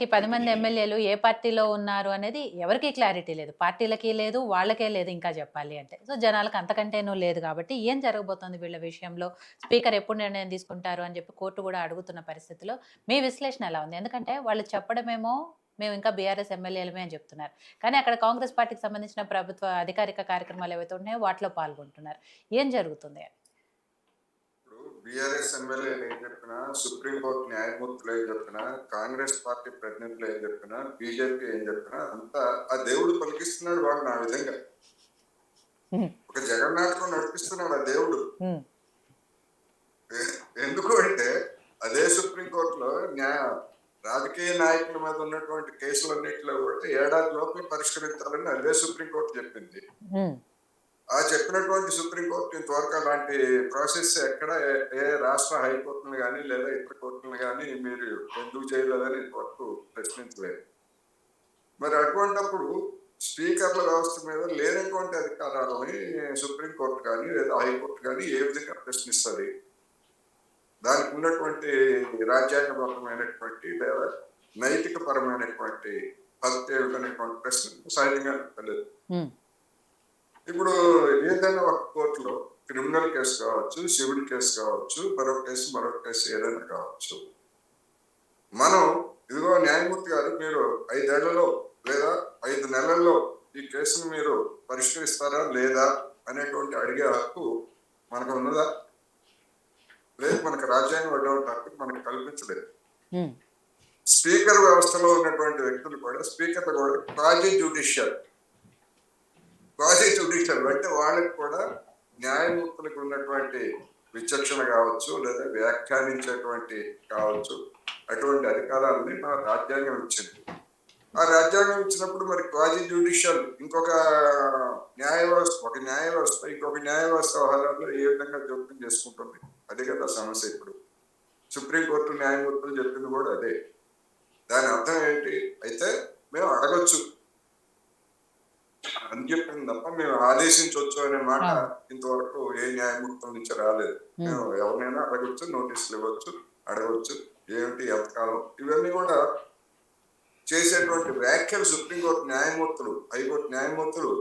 ఈ 10 మంది ఎమ్మెల్యేలు ఏ పార్టీలో ఉన్నారు అనేది ఎవరికీ క్లారిటీ లేదు. పార్టీలకి లేదు, వాళ్ళకే లేదు ఇంకా చెప్పాలి అంటే. సో, జనాలకు అంతకంటేనూ లేదు కాబట్టి ఏం జరగబోతోంది వీళ్ళ విషయంలో? స్పీకర్ ఎప్పుడు నిర్ణయం తీసుకుంటారు అని చెప్పి కోర్టు గూడా అడుగుతున్న పరిస్థితిలో మీ విశ్లేషణ ఎలా ఉంది? ఎందుకంటే వాళ్ళు చెప్పడమేమో మేము ఇంకా బీఆర్ఎస్ ఎమ్మెల్యేలమే అని చెప్తున్నారు. కానీ అక్కడ కాంగ్రెస్ పార్టీకి సంబంధించిన ప్రభుత్వ అధికారిక కార్యక్రమాలు ఏవైతే ఉన్నాయో వాటిలో పాల్గొంటున్నారు. ఏం జరుగుతుంది? బీఆర్ఎస్ ఎమ్మెల్యేలు ఏం చెప్పినా, సుప్రీంకోర్టు న్యాయమూర్తులు ఏం చెప్పినా, కాంగ్రెస్ పార్టీ ప్రతినిధులు ఏం చెప్పినా, బీజేపీ ఏం చెప్పినా అంతా ఆ దేవుడు పలికిస్తున్నాడు వాడు నా విధంగా. ఒక జగన్నాటకం నడిపిస్తున్నాడు ఆ దేవుడు. ఎందుకు అంటే అదే సుప్రీంకోర్టులో రాజకీయ నాయకుల మీద ఉన్నటువంటి కేసులన్నింటిలో కూడా ఏడాది లోపల పరిష్కరించాలని అదే సుప్రీంకోర్టు చెప్పింది. ఆ చెప్పినటువంటి సుప్రీంకోర్టు ఇంతవరకు అలాంటి ప్రాసెస్ ఎక్కడ ఏ రాష్ట్ర హైకోర్టును కానీ లేదా ఇతర కోర్టులను కానీ మీరు ఎందుకు చేయలేదని ఇంతవరకు ప్రశ్నించలేదు. మరి అటువంటిప్పుడు స్పీకర్ల వ్యవస్థ మీద లేనటువంటి అధికారాలని సుప్రీంకోర్టు కానీ లేదా హైకోర్టు కానీ ఏ విధంగా ప్రశ్నిస్తుంది? దానికి ఉన్నటువంటి రాజ్యాంగబద్ధమైనటువంటి లేదా నైతిక పరమైనటువంటి భక్తి ఏమిటనేటువంటి ప్రశ్న సహజంగా తెలియదు. ఇప్పుడు ఏదైనా ఒక కోర్టులో క్రిమినల్ కేసు కావచ్చు, సివిల్ కేసు కావచ్చు, మరొక కేసు ఏదైనా కావచ్చు, మనం ఇదిగో న్యాయమూర్తి గారు మీరు 5 ఏళ్లలో లేదా 5 నెలల్లో ఈ కేసును మీరు పరిష్కరిస్తారా లేదా అనేటువంటి అడిగే హక్కు మనకు ఉన్నదా? లేదు, మనకు రాజ్యాంగం అటువంటి హక్కు మనకు కల్పించలేదు. స్పీకర్ వ్యవస్థలో ఉన్నటువంటి వ్యక్తులు కూడా స్పీకర్ కూడా క్వాజీ జ్యుడిషియల్ అంటే వాళ్ళకి కూడా న్యాయమూర్తులకు ఉన్నటువంటి విచక్షణ కావచ్చు లేదా వ్యాఖ్యానించేటువంటి కావచ్చు అటువంటి అధికారాలని మన రాజ్యాంగం ఇచ్చింది. ఆ రాజ్యాంగం ఇచ్చినప్పుడు మరి క్వాజీ జ్యుడిషియల్ ఇంకొక న్యాయ వ్యవస్థ ఇంకొక న్యాయ వ్యవస్థ వ్యవహారాల్లో ఏ విధంగా జోక్యం చేసుకుంటుంది? అదే కదా సమస్య. ఇప్పుడు సుప్రీంకోర్టు న్యాయమూర్తులు చెప్పింది కూడా అదే. దాని అర్థం ఏంటి? అయితే మేము అడగొచ్చు అని చెప్పింది తప్ప మేము ఆదేశించవచ్చు అనే మాట ఇంతవరకు ఏ న్యాయమూర్తుల నుంచి రాలేదు. మేము ఎవరినైనా అడగొచ్చు, నోటీసులు ఇవ్వచ్చు, అడగవచ్చు, ఏమిటి ఎంతకాలం, ఇవన్నీ కూడా చేసేటువంటి వ్యాఖ్యలు సుప్రీంకోర్టు న్యాయమూర్తులు, హైకోర్టు న్యాయమూర్తులు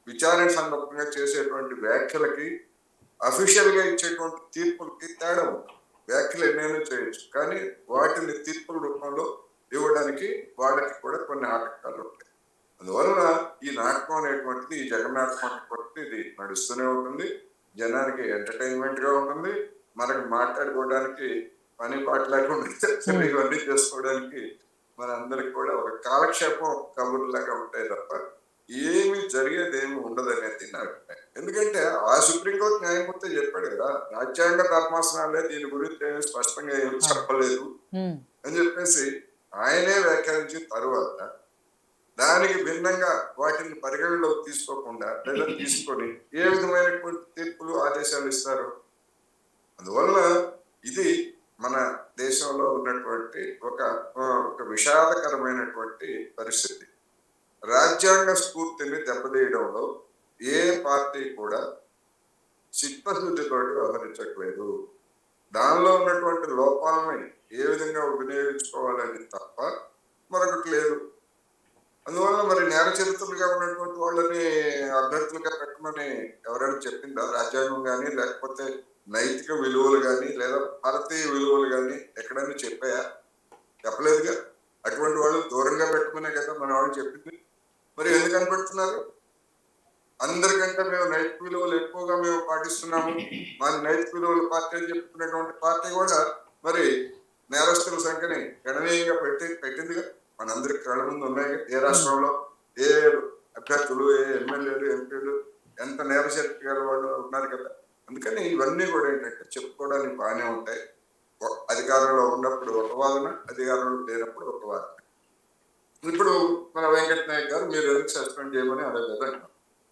విచారణ సందర్భంగా చేసేటువంటి వ్యాఖ్యలకి అఫీషియల్ గా ఇచ్చేటువంటి తీర్పులకి తేడా ఉంటుంది. వ్యాఖ్యలు ఎన్నైనా చేయొచ్చు, కానీ వాటిని తీర్పుల రూపంలో ఇవ్వడానికి వాళ్ళకి కూడా కొన్ని ఆటంకాలు ఉంటాయి. అందువలన ఈ నాటకం అనేటువంటిది, ఈ జగన్నాటకం అనేటువంటిది ఇది నడుస్తూనే ఉంటుంది. జనానికి ఎంటర్టైన్మెంట్ గా ఉంటుంది. మనకి మాట్లాడుకోవడానికి పని పాట లేకుండా ఇవన్నీ చేసుకోవడానికి మన అందరికి కూడా ఒక కాలక్షేపం కబుర్లాగా ఉంటాయి తప్ప ఏమి జరిగేది ఏమి ఉండదు అనేది నా అభిప్రాయం. ఎందుకంటే ఆ సుప్రీంకోర్టు న్యాయమూర్తి చెప్పాడు కదా, రాజ్యాంగ ధర్మాసనాలే దీని గురించి ఏమి స్పష్టంగా ఏమి చెప్పలేదు అని చెప్పేసి ఆయనే వ్యాఖ్యానించిన తరువాత దానికి భిన్నంగా వాటిని పరిగణలోకి తీసుకోకుండా లేదా తీసుకొని ఏ విధమైనటువంటి తీర్పులు ఆదేశాలు ఇస్తారు? అందువల్ల ఇది మన దేశంలో ఉన్నటువంటి ఒక విషాదకరమైనటువంటి పరిస్థితి. రాజ్యాంగ స్ఫూర్తిని దెబ్బతీయడంలో ఏ పార్టీ కూడా చిత్తశుద్ధితో వ్యవహరించట్లేదు. దానిలో ఉన్నటువంటి లోపాలని ఏ విధంగా వినియోగించుకోవాలని తప్ప మరొకటి లేదు. అందువల్ల మరి నేర చరిత్రలుగా ఉన్నటువంటి వాళ్ళని అభ్యర్థులుగా పెట్టమని ఎవరైనా చెప్పిందా? రాజ్యాంగం కానీ లేకపోతే నైతిక విలువలు కానీ లేదా భారతీయ విలువలు కానీ ఎక్కడైనా చెప్పాయా? చెప్పలేదుగా. అటువంటి వాళ్ళు దూరంగా పెట్టమనే కదా మన వాళ్ళు చెప్పింది. మరి ఎందుకు కనపెడుతున్నారు? అందరికంటే మేము నైతిక విలువలు ఎక్కువగా మేము పాటిస్తున్నాము, మా నైతిక విలువల పార్టీ అని చెప్పుకునేటువంటి పార్టీ కూడా మరి నేరస్తుల సంఖ్యని గణనీయంగా పెట్టిందిగా. మనందరికి కళ్ళ ముందు ఉన్నాయి. ఏ రాష్ట్రంలో ఏ అభ్యర్థులు, ఏ ఎమ్మెల్యేలు, ఎంపీలు ఎంత నేర చరిత్ర గల వాళ్ళు ఉన్నారు కదా. అందుకని ఇవన్నీ కూడా ఏంటంటే చెప్పుకోవడానికి బాగానే ఉంటాయి. అధికారంలో ఉన్నప్పుడు ఒక వాదన, అధికారంలో లేనప్పుడు ఒక వాదన. ఇప్పుడు మన వెంకట నాయక్ గారు మీరు ఎందుకు సస్పెండ్ చేయమని అడగలేదు.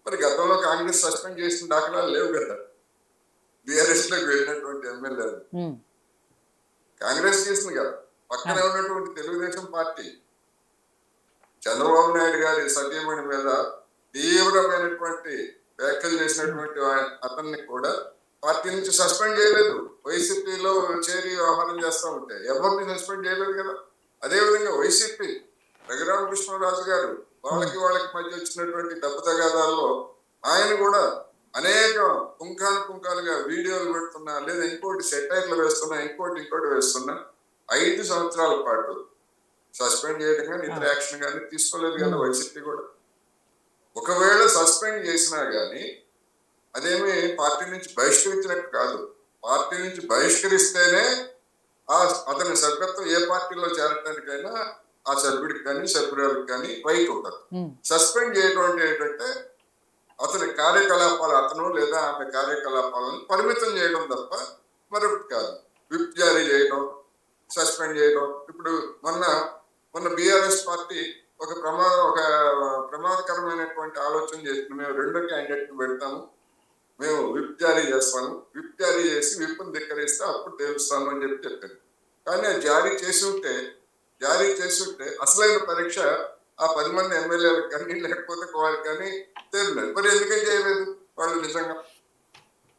మరి గతంలో కాంగ్రెస్ సస్పెండ్ చేసిన దాఖలాలు లేవు కదా. బీఆర్ఎస్ లోకి వెళ్ళినటువంటి ఎమ్మెల్యేలు కాంగ్రెస్ చేసింది కదా. పక్కనే ఉన్నటువంటి తెలుగుదేశం పార్టీ చంద్రబాబు నాయుడు గారి సతీమణి మీద తీవ్రమైనటువంటి వ్యాఖ్యలు చేసినటువంటి అతన్ని కూడా పార్టీ నుంచి సస్పెండ్ చేయలేదు. వైసీపీలో చేరి వ్యవహారం చేస్తూ ఉంటే ఎవరిని సస్పెండ్ చేయలేదు కదా. అదేవిధంగా వైసీపీ రఘురామకృష్ణరాజు గారు వాళ్ళకి మధ్య వచ్చినటువంటి డబ్బు తగాదాల్లో ఆయన కూడా అనేక పుంఖాలుగా వీడియోలు పెడుతున్నా, లేదా ఇంకోటి సెటైర్లు వేస్తున్నా, ఇంకోటి వేస్తున్నా 5 సంవత్సరాల పాటు సస్పెండ్ చేయడం కానీ ఇతర యాక్షన్ కానీ తీసుకోలేదు కదా వైసీపీ కూడా. ఒకవేళ సస్పెండ్ చేసినా గానీ అదేమి పార్టీ నుంచి బహిష్కరించినట్టు కాదు. పార్టీ నుంచి బహిష్కరిస్తేనే అతని సభ్యత్వం ఏ పార్టీలో చేరటానికైనా ఆ సభ్యుడికి కానీ సభ్యురాలకు కానీ రైట్ ఉంటుంది. సస్పెండ్ చేయడం అంటే ఏంటంటే అతని కార్యకలాపాలు, అతను లేదా ఆమె కార్యకలాపాలను పరిమితం చేయడం తప్ప మరొకటి కాదు. విప్ జారీ చేయడం, సస్పెండ్ చేయడం. ఇప్పుడు మొన్న బీఆర్ఎస్ పార్టీ ఒక ప్రమాదకరమైనటువంటి ఆలోచన చేస్తుంది. మేము 2వ క్యాండిడేట్ పెడతాము, మేము విప్ జారీ చేస్తాము, విప్ జారీ చేసి విప్ను ధిక్కరిస్తే అప్పుడు తెలుస్తాము అని చెప్పారు. కానీ అది జారీ చేసి ఉంటే అసలైన పరీక్ష ఆ 10 మంది ఎమ్మెల్యేలకు కానీ లేకపోతే వారికి కానీ తెలియలేదు. మరి ఎందుకని చేయలేదు? వాళ్ళు నిజంగా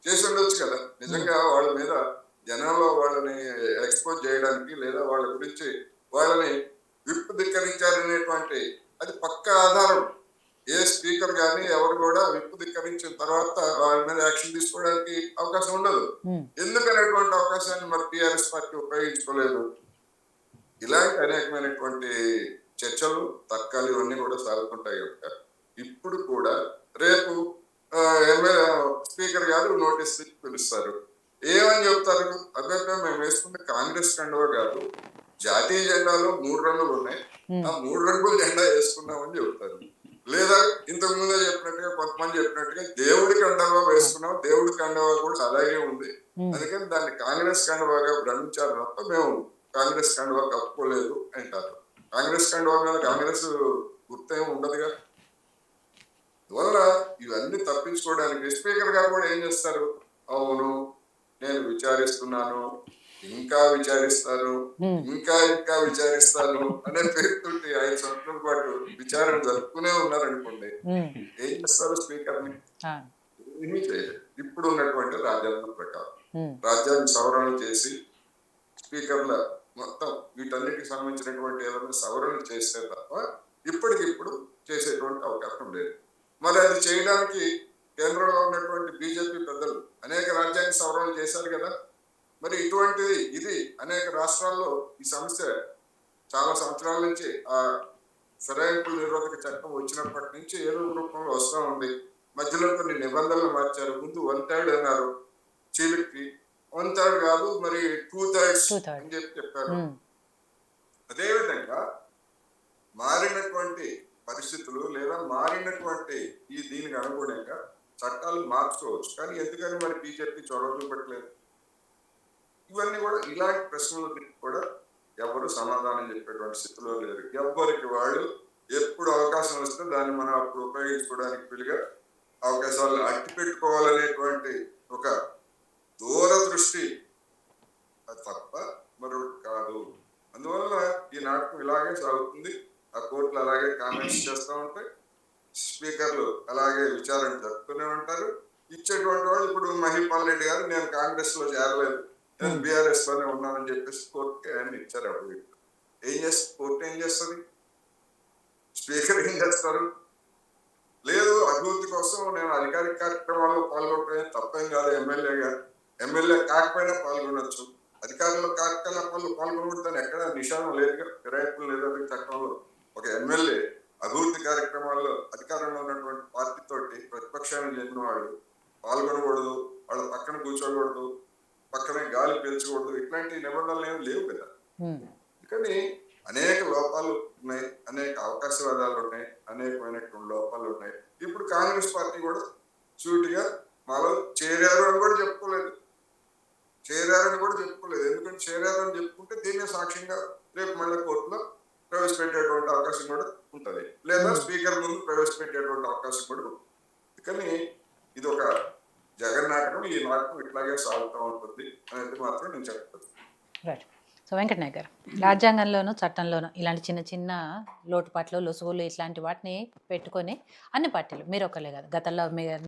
చేసి ఉండొచ్చు కదా. నిజంగా వాళ్ళ మీద జనంలో వాళ్ళని ఎక్స్పోజ్ చేయడానికి, లేదా వాళ్ళ గురించి వాళ్ళని విప్ ధిక్కరించారనేటువంటి అది పక్కా ఆధారం. ఏ స్పీకర్ కానీ ఎవరు కూడా విప్ ధిక్కరించిన తర్వాత వాళ్ళ మీద యాక్షన్ తీసుకోవడానికి అవకాశం ఉండదు. ఎందుకనేటువంటి అవకాశాన్ని మరి టిఆర్ఎస్ పార్టీ ఉపయోగించుకోలేదు. ఇలాంటి అనేకమైనటువంటి చర్చలు, తర్కాలు ఇవన్నీ కూడా సాగుతుంటాయి కనుక ఇప్పుడు కూడా రేపు స్పీకర్ గారు నోటీస్ పిలుస్తారు. ఏమని చెప్తారు? అభిప్రాయం మేము వేసుకుంటే కాంగ్రెస్ కండువా కాదు, జాతీయ జెండాలో 3 రంగులు ఉన్నాయి, ఆ 3 రంగుల జెండా వేసుకున్నామని చెబుతారు. లేదా ఇంతకు ముందే చెప్పినట్టుగా కొంతమంది చెప్పినట్టుగా దేవుడి కండువా వేసుకున్నాం, దేవుడి కండువా కూడా అలాగే ఉంది, అందుకని దాన్ని కాంగ్రెస్ కండువాగా భ్రమించారు తప్ప మేము కాంగ్రెస్ కండువా కప్పుకోలేదు అంటారు. కాంగ్రెస్ కండువా మీద కాంగ్రెస్ గుర్తేం ఉండదుగా. అందువల్ల ఇవన్నీ తప్పించుకోవడానికి స్పీకర్ గారు కూడా ఏం చేస్తారు? అవును, నేను విచారిస్తున్నాను, ఇంకా విచారిస్తాను, ఇంకా విచారిస్తాను అనే పేరుతోటి 5 సంవత్సరాల పాటు విచారణ జరుపుకునే ఉన్నారనుకోండి, ఏం చేస్తారు స్పీకర్ని? ఏమీ చేయలేదు. ఇప్పుడు ఉన్నటువంటి రాజ్యాంగం ప్రకారం రాజ్యాంగ సవరణ చేసి స్పీకర్ల మొత్తం వీటన్నిటికి సంబంధించినటువంటి ఏదైనా సవరణ చేస్తే తప్ప ఇప్పటికిప్పుడు చేసేటువంటి అవకాశం లేదు. మరి అది చేయడానికి కేంద్రంలో ఉన్నటువంటి బీజేపీ పెద్దలు అనేక రాజ్యాంగ సవరణలు చేశారు కదా. మరి ఇది అనేక రాష్ట్రాల్లో ఈ సమస్య చాలా సంవత్సరాల నుంచి ఆ ఫిరాయింపుల నిరోధక చట్టం వచ్చినప్పటి నుంచి ఏదో రూపంలో వస్తూ ఉంది. మధ్యలో కొన్ని నిబంధనలు మార్చారు. ముందు 1/3 అన్నారు, చీలికి 1/3 కాదు మరి 2/3 అని చెప్పారు. అదేవిధంగా మారినటువంటి పరిస్థితులు లేదా మారినటువంటి దీనికి అనుగుణంగా చట్టాలు మార్చుకోవచ్చు. కానీ ఎందుకని మరి బీజేపీ చొరవ చూపట్లేదు? ఇవన్నీ కూడా ఇలాంటి ప్రశ్నలకి కూడా ఎవరు సమాధానం చెప్పేటువంటి స్థితిలో లేరు. ఎవరికి వాళ్ళు ఎప్పుడు అవకాశం వస్తే దాన్ని మనం అప్పుడు ఉపయోగించుకోవడానికి వీలుగా అవకాశాలను అట్టి పెట్టుకోవాలనేటువంటి ఒక దూరదృష్టి తప్ప మరొకటి కాదు. అందువల్ల ఈ నాటకం ఇలాగే సాగుతుంది. ఆ కోర్టులు అలాగే కామెంట్స్ చేస్తూ ఉంటాయి, స్పీకర్లు అలాగే విచారణ జరుపుతూనే ఉంటారు. ఇచ్చేటువంటి వాళ్ళు ఇప్పుడు మహిపాల్ రెడ్డి గారు నేను కాంగ్రెస్ లో చేరలేదు, నేను బీఆర్ఎస్ లోనే ఉన్నానని చెప్పేసి కోర్టుకి ఆయన ఇచ్చారు. అప్పుడు కోర్టు ఏం చేస్తుంది? స్పీకర్ ఏం చేస్తారు? లేదు, అభివృద్ధి కోసం నేను అధికారిక కార్యక్రమాల్లో పాల్గొనడం తప్పేం కాదు, ఎమ్మెల్యే కాకపోయినా పాల్గొనొచ్చు, అధికారుల కార్యకలాపాల్లో పాల్గొనడం ఎక్కడ నిషేధం లేదుగా. ఫిరాయింపులు నిరోధక చట్టంలో ఒక ఎమ్మెల్యే అభివృద్ధి కార్యక్రమాల్లో అధికారంలో ఉన్నటువంటి పార్టీతోటి ప్రతిపక్షానికి చెందిన వాళ్ళు పాల్గొనకూడదు, వాళ్ళ పక్కన కూర్చోకూడదు, పక్కనే గాలి పీల్చకూడదు, ఇట్లాంటి నిబంధనలు ఏమి లేవు కదా. కానీ అనేక లోపాలు ఉన్నాయి, అనేక అవకాశవాదాలు ఉన్నాయి, అనేకమైనటువంటి లోపాలు ఉన్నాయి. ఇప్పుడు కాంగ్రెస్ పార్టీ కూడా సూటిగా మాలో చేరారు అని కూడా చెప్పుకోలేదు. ఎందుకంటే చేరారని చెప్పుకుంటే దీన్నే సాక్ష్యంగా రేపు మళ్ళీ కోర్టులో ప్రవేశపెట్టేటువంటి అవకాశం కూడా ఉంటుంది, లేదా స్పీకర్ ముందు ప్రవేశపెట్టేటువంటి అవకాశం కూడా ఉంటుంది. కానీ ఇది ఒక జగన్నాటకం. ఈ నాటకం ఇట్లాగే సాగుతూ ఉంటుంది అనేది మాత్రం నేను చెప్తాను. రైట్. సో వెంకట నాయక్ గారు, రాజ్యాంగంలోనూ చట్టంలోనూ ఇలాంటి చిన్న చిన్న లోటుపాట్లు, లొసుగులు ఇట్లాంటి వాటిని పెట్టుకొని అన్ని పార్టీలు, మీరు ఒకళ్ళే కాదు, గతంలో